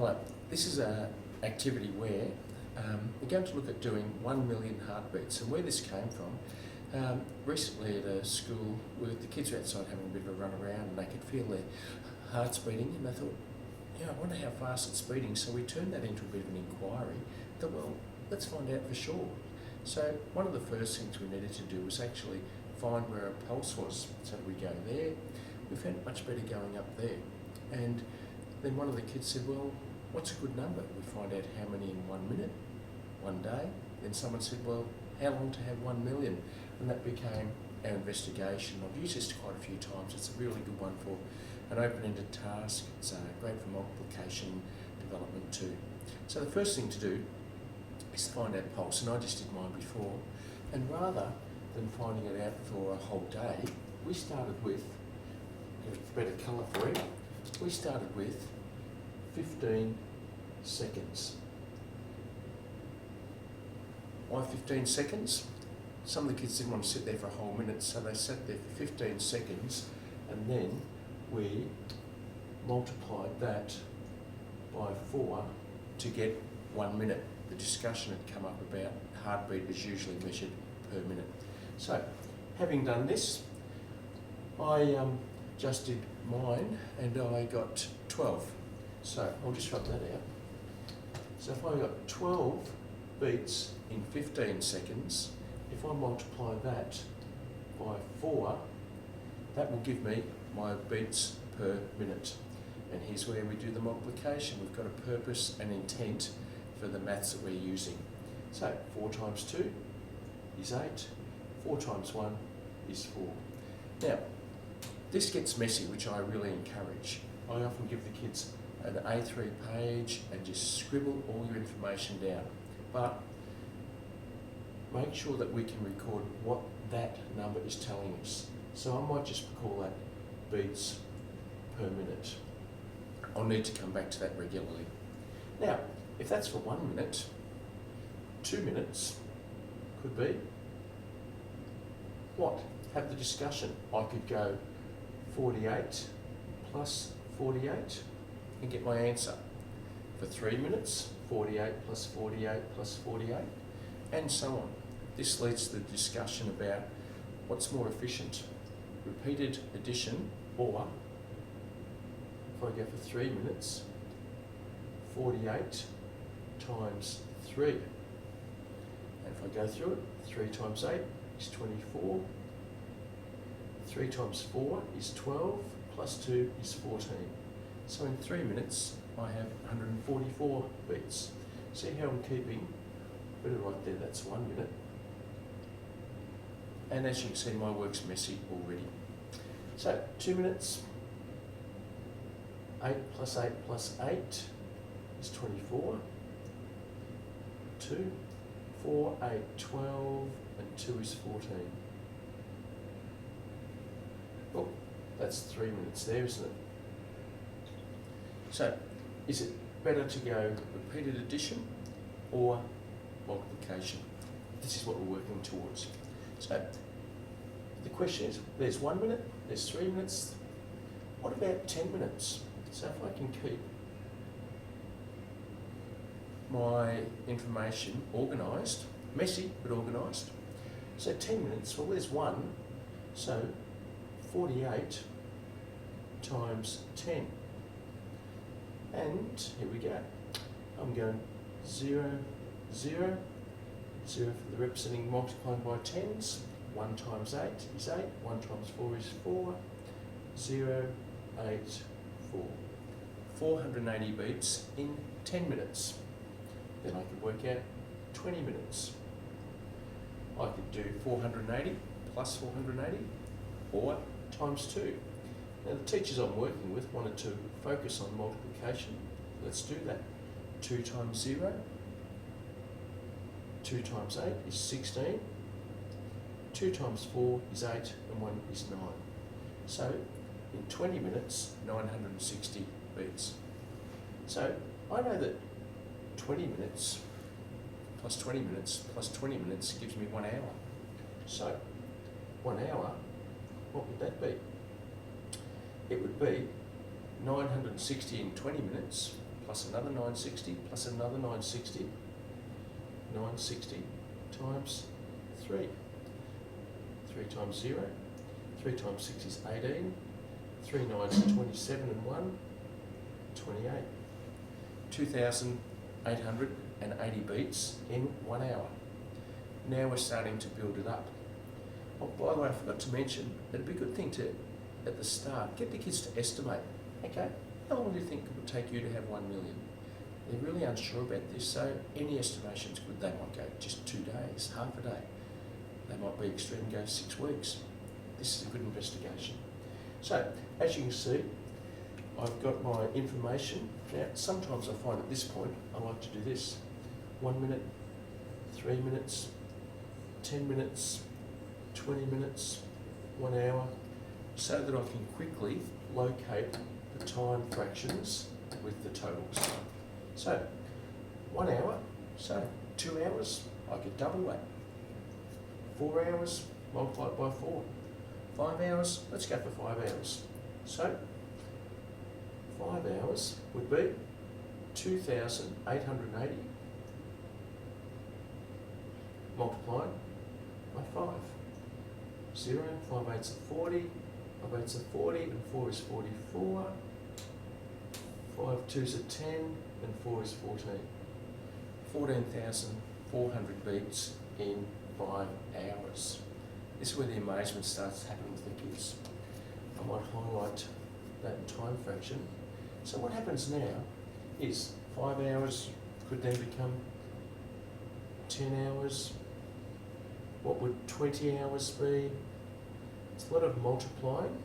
Hello, this is an activity where we're going to look at doing 1 million heartbeats, and where this came from. Recently at a school where the kids were outside having a bit of a run around and they could feel their hearts beating, and they thought, I wonder how fast it's beating. So we turned that into a bit of an inquiry. Thought, well, let's find out for sure. So one of the first things we needed to do was actually find where our pulse was. So we go there. We found it much better going up there. And then one of the kids said, well, what's a good number? We find out how many in 1 minute, 1 day. Then someone said, well, how long to have 1 million? And that became our investigation. I've used this quite a few times. It's a really good one for an open-ended task. It's great for multiplication development too. So the first thing to do is find out pulse, and I just did mine before. And rather than finding it out for a whole day, we started with, a better colour for you, we started with 15 seconds. Why 15 seconds? Some of the kids didn't want to sit there for a whole minute, so they sat there for 15 seconds, and then we multiplied that by 4 to get 1 minute. The discussion had come up about heartbeat is usually measured per minute. So, having done this, I just did mine and I got 12. So I'll just rub that out. So if I got 12 beats in 15 seconds, if I multiply that by 4, that will give me my beats per minute. And here's where we do the multiplication. We've got a purpose and intent for the maths that we're using. So 4 times 2 is 8, 4 times 1 is 4. Now, this gets messy, which I really encourage. I often give the kids an A3 page and just scribble all your information down. But make sure that we can record what that number is telling us. So I might just call that beats per minute. I'll need to come back to that regularly. Now, if that's for 1 minute, 2 minutes could be what? Have the discussion. I could go 48 plus 48 and get my answer. For 3 minutes, 48 plus 48 plus 48, and so on. This leads to the discussion about what's more efficient, repeated addition, or if I go for 3 minutes, 48 times 3. And if I go through it, 3 times 8 is 24. 3 times 4 is 12, plus 2 is 14. So in 3 minutes, I have 144 beats. See how I'm keeping, better right there, that's 1 minute. And as you can see, my work's messy already. So 2 minutes, 8 plus 8 plus 8 is 24. 2, 4, 8, 12, and 2 is 14. Oh, that's 3 minutes there, isn't it? So, is it better to go repeated addition or multiplication? This is what we're working towards. So, the question is, there's 1 minute, there's 3 minutes, what about 10 minutes? So if I can keep my information organised, messy but organised. So 10 minutes, well there's 1, so 48 times 10. And here we go. I'm going 0, 0, 0 for the representing multiplying by tens. 1 times 8 is 8, 1 times 4 is 4, 0, 8, 4. 480 beats in 10 minutes. Then I could work out 20 minutes. I could do 480 plus 480 or times 2. Now the teachers I'm working with wanted to focus on multiplication. Let's do that. 2 times 0, 2 times 8 is 16, 2 times 4 is 8, and 1 is 9. So in 20 minutes, 960 beats. So I know that 20 minutes plus 20 minutes plus 20 minutes gives me 1 hour. So 1 hour, what would that be? It would be 960 in 20 minutes plus another 960 plus another 960. 960 times 3. 3 times 0. 3 times 6 is 18. 3 9s are 27 and 1. 28. 2,880 beats in 1 hour. Now we're starting to build it up. Oh, by the way, I forgot to mention, it'd be a good thing to, at the start, get the kids to estimate. Okay, how long do you think it would take you to have 1 million? They're really unsure about this, so any estimation's good. They might go just 2 days, half a day. They might be extreme and go 6 weeks. This is a good investigation. So, as you can see, I've got my information. Now, sometimes I find at this point, I like to do this. 1 minute, 3 minutes, 10 minutes, 20 minutes, 1 hour, so that I can quickly locate the time fractions with the totals. So, 1 hour, so 2 hours, I could double that. 4 hours, multiply it by 4. 5 hours, let's go for 5 hours. So, 5 hours would be 2,880 multiplied by 5. 0, 5 eighths are 40, 5 eighths are 40, and 4 is 44. 5 twos are 10, and 4 is 14. 14,400 beats in 5 hours. This is where the amazement starts happening with the kids. I might highlight that time fraction. So what happens now is 5 hours could then become 10 hours. What would 20 hours be? It's a lot of multiplying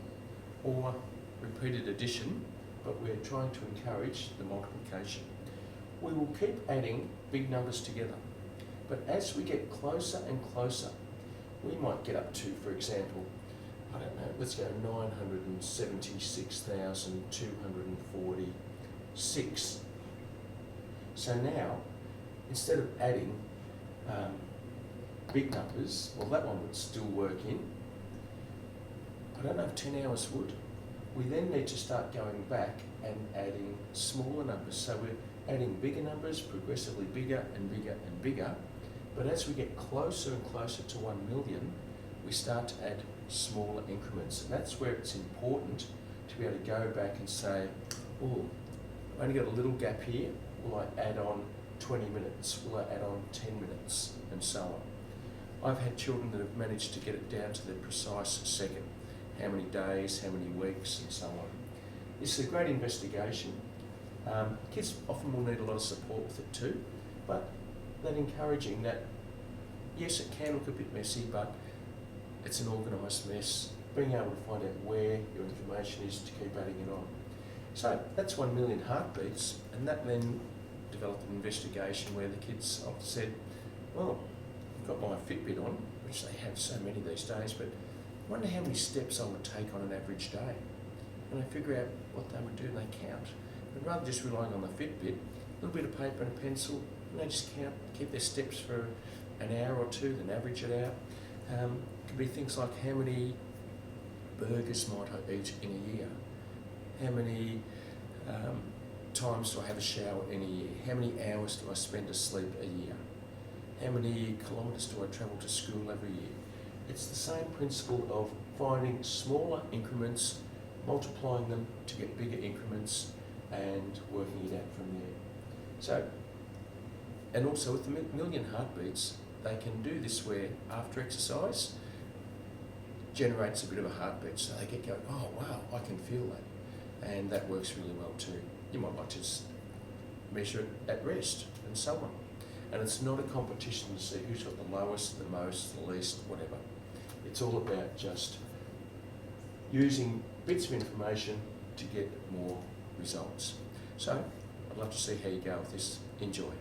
or repeated addition, but we're trying to encourage the multiplication. We will keep adding big numbers together, but as we get closer and closer, we might get up to, for example, I don't know, let's go 976,246. So now, instead of adding big numbers, well, that one would still work in. I don't know if 10 hours would. We then need to start going back and adding smaller numbers. So we're adding bigger numbers, progressively bigger and bigger and bigger. But as we get closer and closer to 1 million, we start to add smaller increments. And that's where it's important to be able to go back and say, oh, I've only got a little gap here. Will I add on 20 minutes? Will I add on 10 minutes? And so on. I've had children that have managed to get it down to the precise second. How many days, how many weeks, and so on. This is a great investigation. Kids often will need a lot of support with it too, but that encouraging that, yes, it can look a bit messy, but it's an organised mess. Being able to find out where your information is to keep adding it on. So that's 1 million heartbeats, and that then developed an investigation where the kids often said, well, I've got my Fitbit on, which they have so many these days, but I wonder how many steps I would take on an average day. And they figure out what they would do and they count. But rather than just relying on the Fitbit, a little bit of paper and a pencil, and they just count, keep their steps for an hour or two, then average it out. It could be things like how many burgers might I eat in a year? How many times do I have a shower in a year? How many hours do I spend asleep a year? How many kilometres do I travel to school every year? It's the same principle of finding smaller increments, multiplying them to get bigger increments, and working it out from there. So, and also with the million heartbeats, they can do this where after exercise generates a bit of a heartbeat, so they get going, oh wow, I can feel that. And that works really well too. You might like to just measure it at rest and so on. And it's not a competition to see who's got the lowest, the most, the least, whatever. It's all about just using bits of information to get more results. So I'd love to see how you go with this. Enjoy.